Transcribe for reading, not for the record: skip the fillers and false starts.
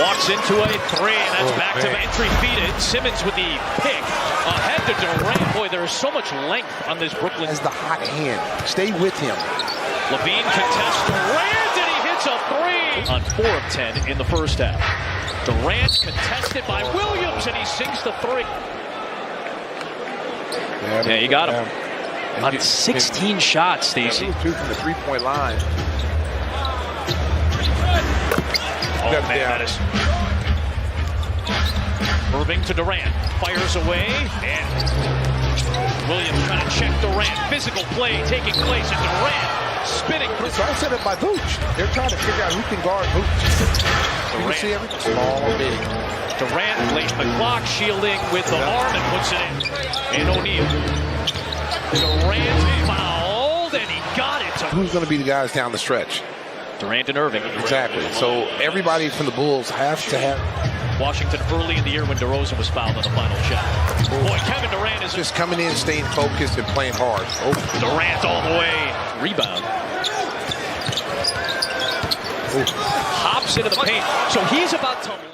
Walks into a three, and that's back to entry feed it. Simmons with the pick. Ahead to Durant. Boy, there is so much length on this Brooklyn. As the hot hand. Stay with him. Levine contests Durant, and he hits a three. On 4 of 10 in the first half. Durant contested by Williams, and he sinks the three. Yeah, you got him. On 16 shots, Stacey. 2 from the three-point line. Oh, man, that is... Irving to Durant. Fires away, and Williams trying to check Durant. Physical play taking place, and Durant spinning. It's all set up by Vooch. They're trying to figure out who can guard Vooch. You can see everything. Small or big. Durant late in the clock, shielding with the arm and puts it in. And O'Neal. Durant fouled, and he got it. Who's going to be the guys down the stretch? Durant and Irving. Exactly. So everybody from the Bulls has to have... Washington early in the year when DeRozan was fouled on the final shot. Boy, Kevin Durant is just coming in, staying focused, and playing hard. Oh. Durant all the way. Rebound. Hops into the paint. So he's about to...